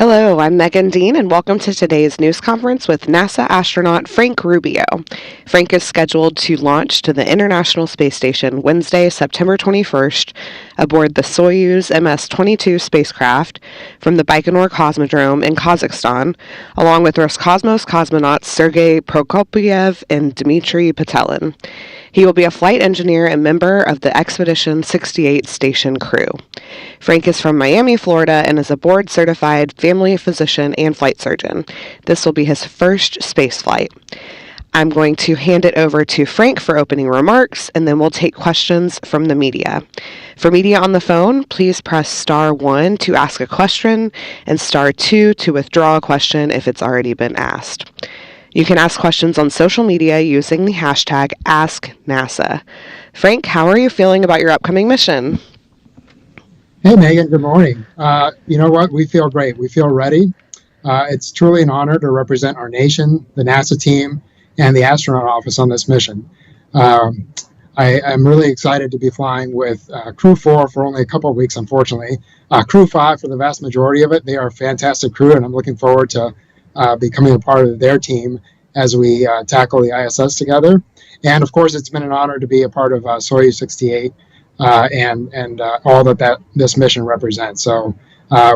Hello, I'm Megan Dean, and welcome to today's news conference with NASA astronaut Frank Rubio. Frank is scheduled to launch to the International Space Station Wednesday, September 21st, aboard the Soyuz MS-22 spacecraft from the Baikonur Cosmodrome in Kazakhstan, along with Roscosmos cosmonauts Sergei Prokopyev and Dmitry Petelin. He will be a flight engineer and member of the Expedition 68 station crew. Frank is from Miami, Florida, and is a board-certified family physician and flight surgeon. This will be his first space flight. I'm going to hand it over to Frank for opening remarks, and then we'll take questions from the media. For media on the phone, please press star 1 to ask a question and star 2 to withdraw a question if it's already been asked. You can ask questions on social media using the hashtag AskNASA. Frank, how are you feeling about your upcoming mission? Hey, Megan, good morning. You know what? We feel great. We feel ready. It's truly an honor to represent our nation, the NASA team, and the astronaut office on this mission. I'm really excited to be flying with Crew 4 for only a couple of weeks, unfortunately. Crew 5 for the vast majority of it. They are a fantastic crew, and I'm looking forward to becoming a part of their team as we tackle the ISS together. And of course, it's been an honor to be a part of Soyuz 68 and all that this mission represents. So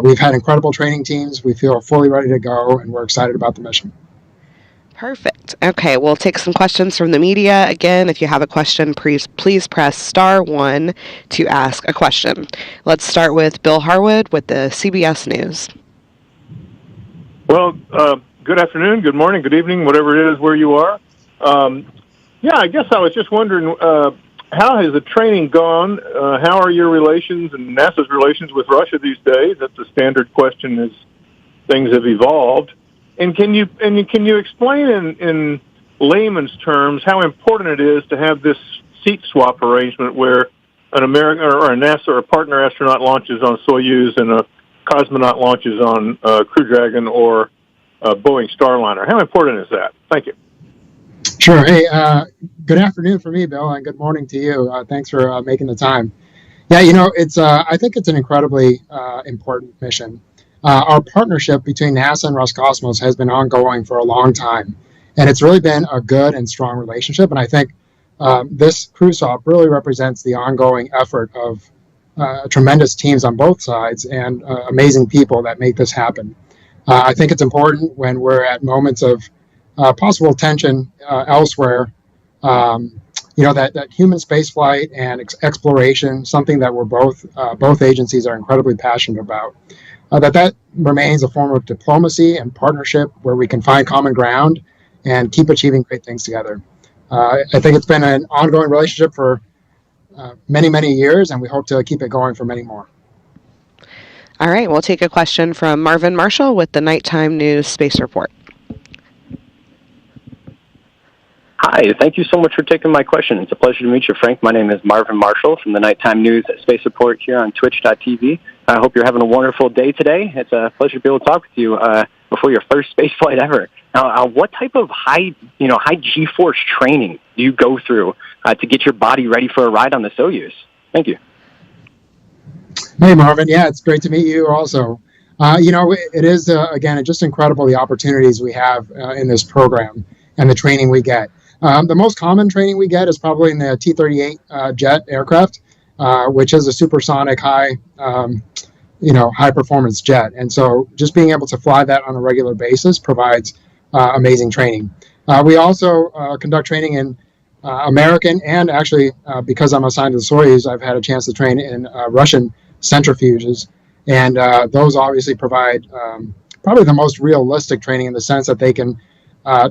we've had incredible training teams. We feel fully ready to go, and we're excited about the mission. Perfect. Okay, we'll take some questions from the media. Again, if you have a question, please press star 1 to ask a question. Let's start with Bill Harwood with the CBS News. Well, good afternoon, good morning, good evening, whatever it is where you are. I guess I was just wondering, how has the training gone? How are your relations and NASA's relations with Russia these days? That's a standard question as things have evolved. And can you explain in layman's terms how important it is to have this seat swap arrangement where an American or a NASA or a partner astronaut launches on Soyuz and a cosmonaut launches on Crew Dragon or Boeing Starliner? How important is that? Thank you. Sure. Hey, good afternoon for me, Bill, and good morning to you. Thanks for making the time. Yeah, it's I think it's an incredibly important mission. Our partnership between NASA and Roscosmos has been ongoing for a long time, and it's really been a good and strong relationship. And I think this crew swap really represents the ongoing effort of tremendous teams on both sides and amazing people that make this happen. I think it's important when we're at moments of possible tension elsewhere, that human spaceflight and exploration, something that we're both agencies are incredibly passionate about, that remains a form of diplomacy and partnership where we can find common ground and keep achieving great things together. I think it's been an ongoing relationship for many, many years, and we hope to keep it going for many more. All right, we'll take a question from Marvin Marshall with the Nighttime News Space Report. Hi, thank you so much for taking my question. It's a pleasure to meet you, Frank. My name is Marvin Marshall from the Nighttime News Space Report here on twitch.tv. I hope you're having a wonderful day today. It's a pleasure to be able to talk with you before your first space flight ever. Now, what type of high G-force training do you go through to get your body ready for a ride on the Soyuz? Thank you. Hey, Marvin. Yeah, it's great to meet you also. It is, again, just incredible the opportunities we have in this program and the training we get. The most common training we get is probably in the T-38 jet aircraft, which is a supersonic high performance jet. And so just being able to fly that on a regular basis provides amazing training. We also conduct training in American and actually, because I'm assigned to the Soyuz, I've had a chance to train in Russian centrifuges. And those obviously provide probably the most realistic training in the sense that they can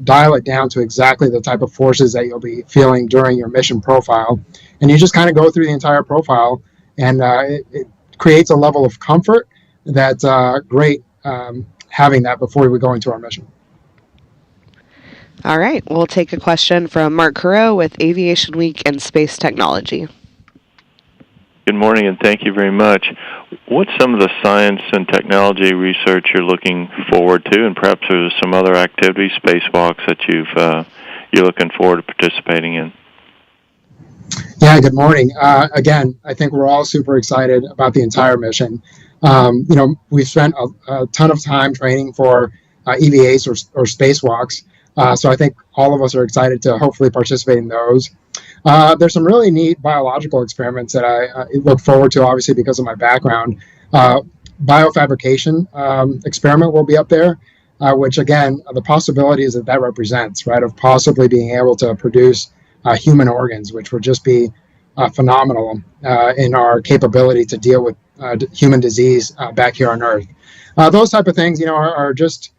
dial it down to exactly the type of forces that you'll be feeling during your mission profile. And you just kind of go through the entire profile, and it creates a level of comfort that's great having that before we go into our mission. All right, we'll take a question from Mark Carreau with Aviation Week and Space Technology. Good morning, and thank you very much. What's some of the science and technology research you're looking forward to, and perhaps there's some other activities, spacewalks, that you're looking forward to participating in? Yeah, good morning. Again, I think we're all super excited about the entire mission. We've spent a ton of time training for EVAs or spacewalks. So I think all of us are excited to hopefully participate in those. There's some really neat biological experiments that I look forward to, obviously, because of my background. Biofabrication experiment will be up there, which, again, the possibilities that represents, right, of possibly being able to produce human organs, which would just be phenomenal in our capability to deal with human disease back here on Earth. Those type of things, are just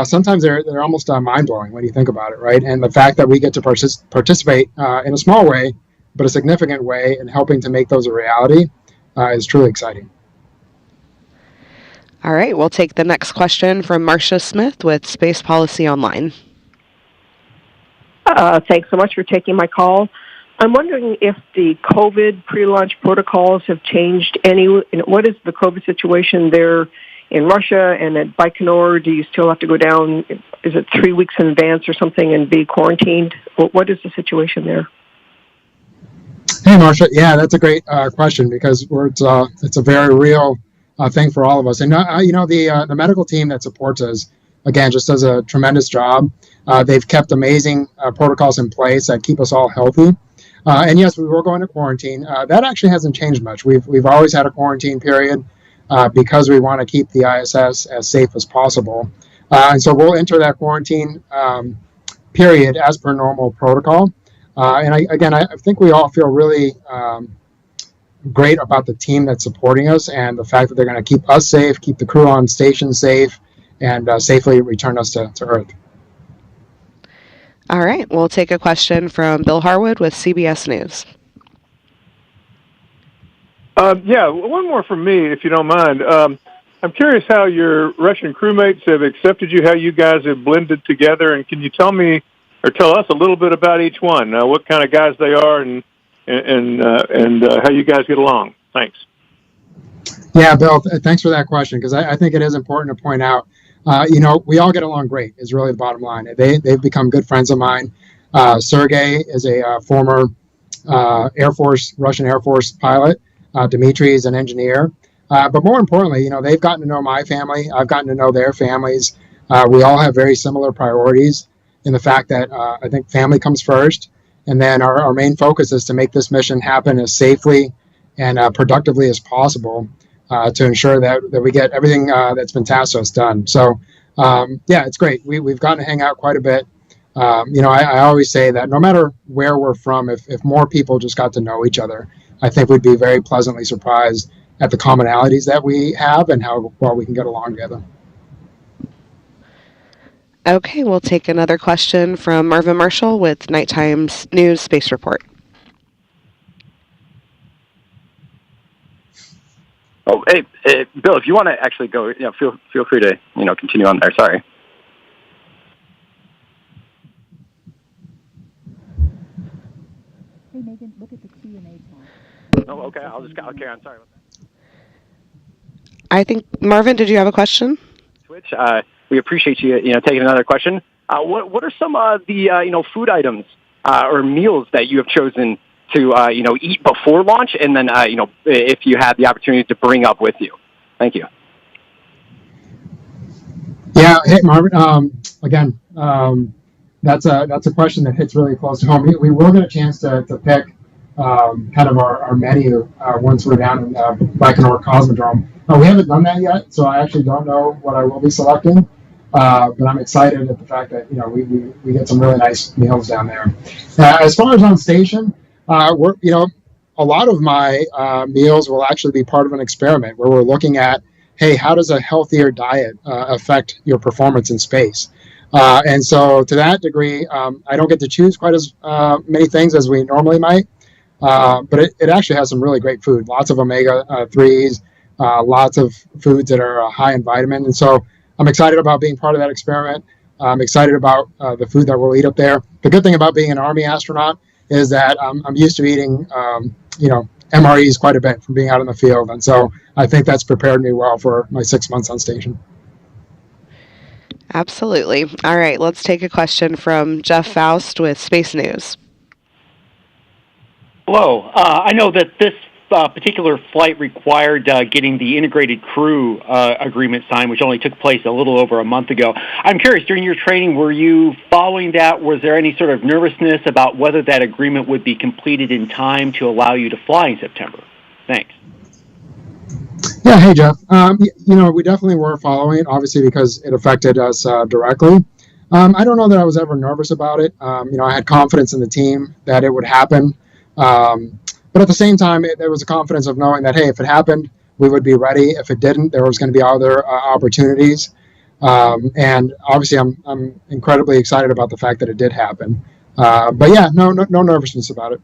sometimes they're almost mind-blowing when you think about it, right? And the fact that we get to participate in a small way, but a significant way in helping to make those a reality is truly exciting. All right, we'll take the next question from Marcia Smith with Space Policy Online. Thanks so much for taking my call. I'm wondering if the COVID pre-launch protocols have changed any. What is the COVID situation there in Russia and at Baikonur? Do you still have to go down, is it 3 weeks in advance or something, and be quarantined? What is the situation there? Hey, Marcia. Yeah, that's a great question because it's a very real thing for all of us. And, the medical team that supports us, again, just does a tremendous job. They've kept amazing protocols in place that keep us all healthy. And yes, we were going to quarantine. That actually hasn't changed much. We've always had a quarantine period because we want to keep the ISS as safe as possible. And so we'll enter that quarantine period as per normal protocol. And I think we all feel really great about the team that's supporting us and the fact that they're going to keep us safe, keep the crew on station safe, and safely return us to Earth. All right, we'll take a question from Bill Harwood with CBS News. One more from me, if you don't mind. I'm curious how your Russian crewmates have accepted you, how you guys have blended together, and can you tell me or tell us a little bit about each one, what kind of guys they are and how you guys get along? Thanks. Yeah, Bill, thanks for that question, because I think it is important to point out, we all get along great is really the bottom line. They've become good friends of mine. Sergey is a former Russian Air Force pilot. Dmitry is an engineer. But more importantly, they've gotten to know my family. I've gotten to know their families. We all have very similar priorities in the fact that I think family comes first. And then our main focus is to make this mission happen as safely and productively as possible to ensure that we get everything that's been tasked to us done. So, it's great. We've gotten to hang out quite a bit. I always say that no matter where we're from, if more people just got to know each other, I think we'd be very pleasantly surprised at the commonalities that we have and how well we can get along together. Okay, we'll take another question from Marvin Marshall with Nighttime News Space Report. Oh, hey, Bill, if you want to actually go, feel free to, continue on there. Sorry. Hey, Megan, look at the Q&A tab. Oh, okay. I'll carry on. Sorry about that. I think, Marvin, did you have a question? Switch. We appreciate you, taking another question. What are some of the, food items or meals that you have chosen to, eat before launch, and then, if you had the opportunity to bring up with you? Thank you. Yeah. Hey, Marvin. Again, that's a question that hits really close to home. We will get a chance to pick kind of our menu once we're down in Baikonur Cosmodrome. We haven't done that yet, so I actually don't know what I will be selecting. But I'm excited at the fact that we get some really nice meals down there. As far as on station, a lot of my meals will actually be part of an experiment where we're looking at, hey, how does a healthier diet affect your performance in space? And so to that degree, I don't get to choose quite as many things as we normally might, but it actually has some really great food, lots of omega-3s, lots of foods that are high in vitamin. And so I'm excited about being part of that experiment. I'm excited about the food that we'll eat up there. The good thing about being an Army astronaut is that I'm used to eating, MREs quite a bit from being out in the field. And so I think that's prepared me well for my 6 months on station. Absolutely. All right, let's take a question from Jeff Faust with Space News. Hello. I know that this particular flight required getting the integrated crew agreement signed, which only took place a little over a month ago. I'm curious, during your training, were you following that? Was there any sort of nervousness about whether that agreement would be completed in time to allow you to fly in September? Thanks. Yeah, hey, Jeff. We definitely were following it, obviously, because it affected us directly. I don't know that I was ever nervous about it. I had confidence in the team that it would happen. But at the same time, there was a confidence of knowing that, hey, if it happened, we would be ready. If it didn't, there was going to be other opportunities. And obviously, I'm incredibly excited about the fact that it did happen. But yeah, no nervousness about it.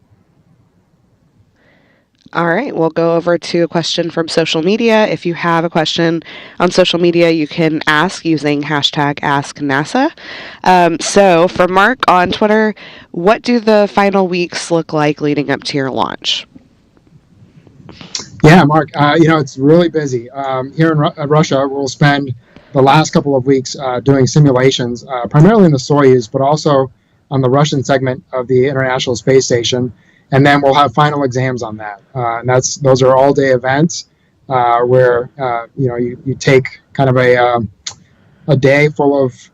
All right, we'll go over to a question from social media. If you have a question on social media, you can ask using hashtag AskNASA. So for Mark on Twitter, what do the final weeks look like leading up to your launch? Yeah, Mark, it's really busy. Here in Russia, we'll spend the last couple of weeks doing simulations, primarily in the Soyuz, but also on the Russian segment of the International Space Station. And then we'll have final exams on that. And those are all-day events where you take kind of a day full of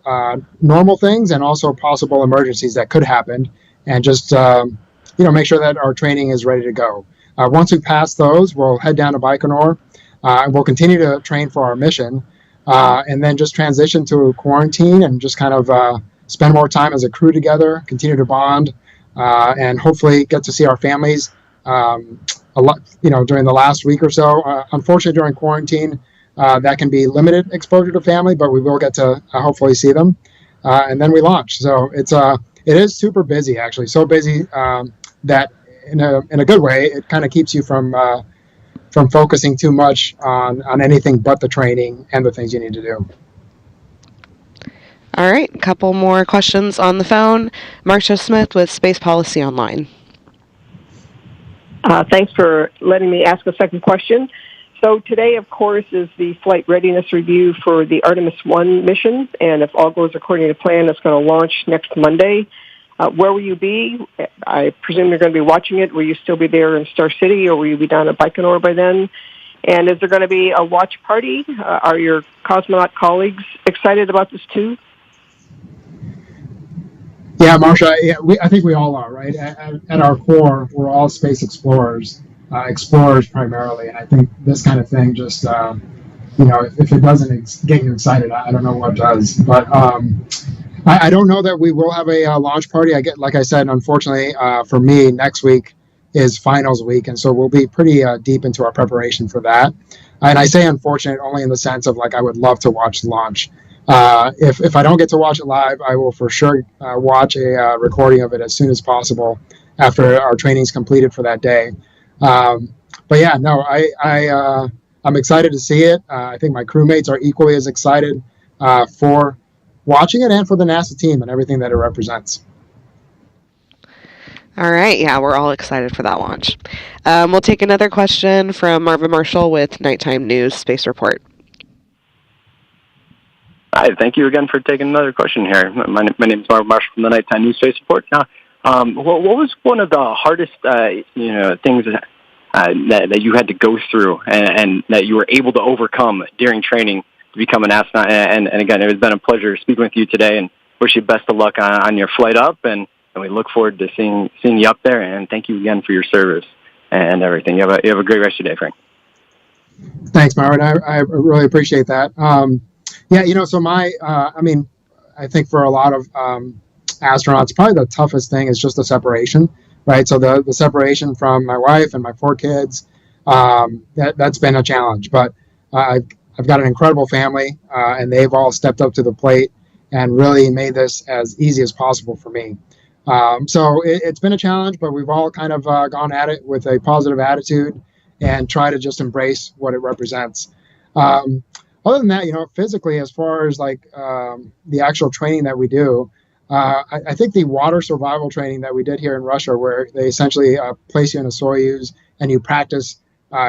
normal things and also possible emergencies that could happen, and just make sure that our training is ready to go. Once we pass those, we'll head down to Baikonur, and we'll continue to train for our mission, and then just transition to quarantine and just kind of spend more time as a crew together, continue to bond. And hopefully get to see our families a lot, during the last week or so. Unfortunately, during quarantine, that can be limited exposure to family, but we will get to hopefully see them. And then we launch. So it is super busy, actually, so busy that in a good way, it kind of keeps you from focusing too much on anything but the training and the things you need to do. All right, a couple more questions on the phone. Marcia Smith with Space Policy Online. Thanks for letting me ask a second question. So today, of course, is the flight readiness review for the Artemis 1 mission, and if all goes according to plan, it's going to launch next Monday. Where will you be? I presume you're going to be watching it. Will you still be there in Star City, or will you be down at Baikonur by then? And is there going to be a watch party? Are your cosmonaut colleagues excited about this too? Yeah, Marcia, I think we all are, right? At our core, we're all space explorers primarily. And I think this kind of thing just, if it doesn't get you excited, I don't know what does. But I don't know that we will have a launch party. Like I said, unfortunately, for me, next week is finals week. And so we'll be pretty deep into our preparation for that. And I say unfortunate only in the sense of, I would love to watch the launch. If I don't get to watch it live, I will for sure watch a recording of it as soon as possible after our training's completed for that day. But yeah, no, I'm excited to see it. I think my crewmates are equally as excited for watching it and for the NASA team and everything that it represents. All right, yeah, we're all excited for that launch. We'll take another question from Marvin Marshall with Nighttime News Space Report. Hi, thank you again for taking another question here. My name is Marvin Marshall from the Nighttime News Space Report. Now, what was one of the hardest, things that you had to go through and that you were able to overcome during training to become an astronaut? And again, it has been a pleasure speaking with you today, and wish you best of luck on your flight up. And we look forward to seeing you up there. And thank you again for your service and everything. You have a great rest of your day, Frank. Thanks, Marvin. I really appreciate that. Yeah, so I think for a lot of astronauts, probably the toughest thing is just the separation, right? So the separation from my wife and my 4 kids, that's been a challenge. But I've got an incredible family, and they've all stepped up to the plate and really made this as easy as possible for me. So it's been a challenge, but we've all kind of gone at it with a positive attitude and try to just embrace what it represents. Other than that, physically, as far as the actual training that we do, I think the water survival training that we did here in Russia, where they essentially place you in a Soyuz and you practice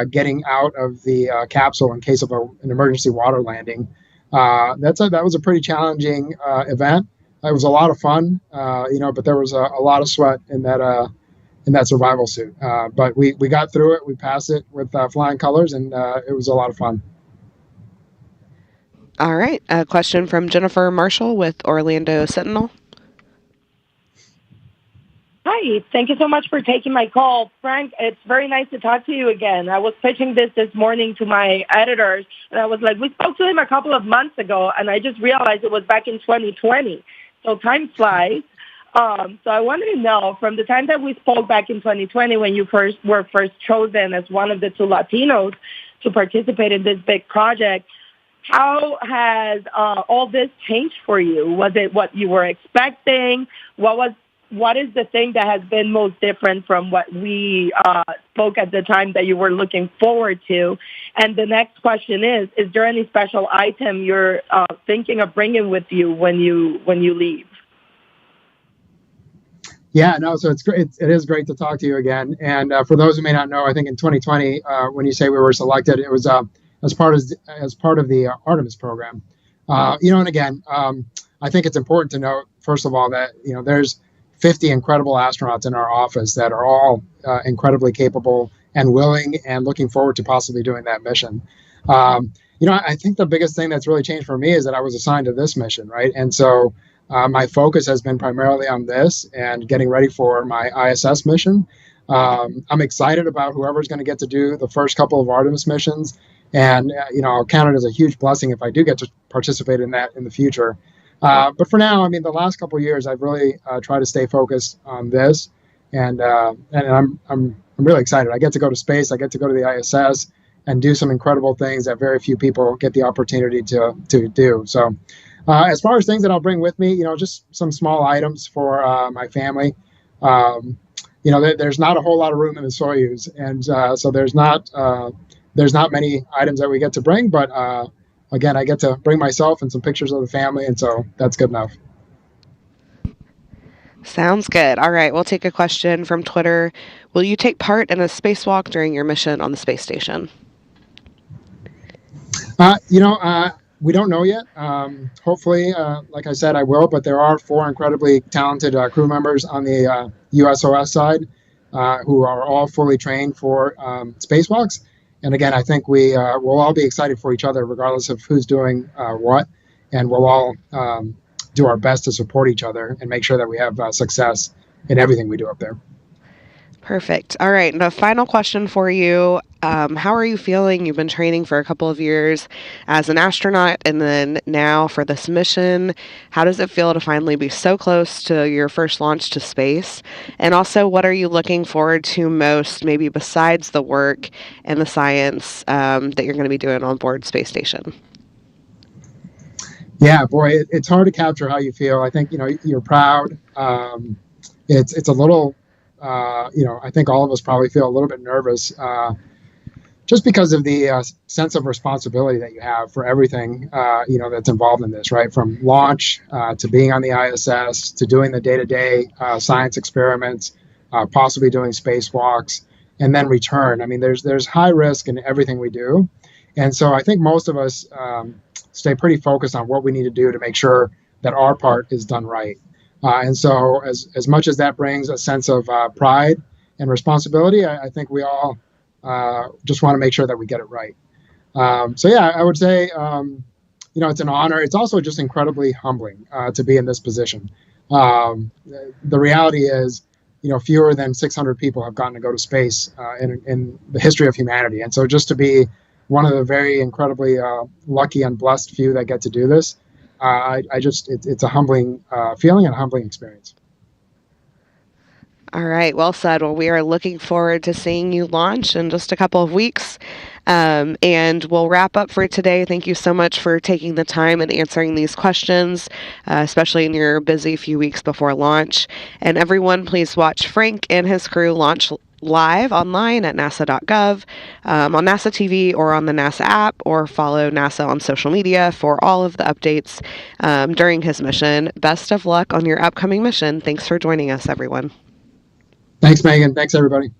getting out of the capsule in case of an emergency water landing, that was a pretty challenging event. It was a lot of fun, but there was a lot of sweat in that in that survival suit. But we got through it. We passed it with flying colors, and it was a lot of fun. All right. A question from Jennifer Marshall with Orlando Sentinel. Hi, thank you so much for taking my call. Frank, it's very nice to talk to you again. I was pitching this morning to my editors, and I was like, we spoke to him a couple of months ago, and I just realized it was back in 2020. So time flies. So I wanted to know, from the time that we spoke back in 2020 when you were first chosen as one of the 2 Latinos to participate in this big project, how has all this changed for you? Was it what you were expecting? What is the thing that has been most different from what we spoke at the time that you were looking forward to? And the next question is there any special item you're thinking of bringing with you when you leave? Yeah, no, so it's great. It is great to talk to you again. And for those who may not know, I think in 2020, when you say we were selected, it was as part of the Artemis program. And again, I think it's important to note, first of all, that there's 50 incredible astronauts in our office that are all incredibly capable and willing and looking forward to possibly doing that mission. I think the biggest thing that's really changed for me is that I was assigned to this mission, right? And so my focus has been primarily on this and getting ready for my ISS mission. I'm excited about whoever's going to get to do the first couple of Artemis missions. And, I'll count it as a huge blessing if I do get to participate in that in the future. But for now, the last couple of years, I've really tried to stay focused on this, and I'm really excited. I get to go to space. I get to go to the ISS and do some incredible things that very few people get the opportunity to do. So, as far as things that I'll bring with me, just some small items for my family. There's not a whole lot of room in the Soyuz, and so there's not many items that we get to bring, but again, I get to bring myself and some pictures of the family, and so that's good enough. Sounds good. All right, we'll take a question from Twitter. Will you take part in a spacewalk during your mission on the space station? We don't know yet. Hopefully, like I said, I will, but there are 4 incredibly talented crew members on the USOS side who are all fully trained for spacewalks. And again, I think we'll all be excited for each other, regardless of who's doing what, and we'll all do our best to support each other and make sure that we have success in everything we do up there. Perfect. All right. And a final question for you. How are you feeling? You've been training for a couple of years as an astronaut, and then now for this mission. How does it feel to finally be so close to your first launch to space? And also, what are you looking forward to most, maybe besides the work and the science that you're going to be doing on board Space Station? Yeah, boy, it's hard to capture how you feel. I think, you're proud. It's a little, I think all of us probably feel a little bit nervous just because of the sense of responsibility that you have for everything, that's involved in this, right? From launch to being on the ISS to doing the day-to-day science experiments, possibly doing spacewalks, and then return. There's high risk in everything we do. And so I think most of us stay pretty focused on what we need to do to make sure that our part is done right. And so as much as that brings a sense of pride and responsibility, I think we all just want to make sure that we get it right. So yeah, I would say, it's an honor. It's also just incredibly humbling to be in this position. The reality is, fewer than 600 people have gotten to go to space in the history of humanity. And so just to be one of the very incredibly lucky and blessed few that get to do this, it's a humbling feeling and a humbling experience. All right. Well said. Well, we are looking forward to seeing you launch in just a couple of weeks. And we'll wrap up for today. Thank you so much for taking the time and answering these questions, especially in your busy few weeks before launch. And everyone, please watch Frank and his crew launch live online at nasa.gov, on NASA TV or on the NASA app, or follow NASA on social media for all of the updates during his mission. Best of luck on your upcoming mission. Thanks for joining us, everyone. Thanks, Megan. Thanks, everybody.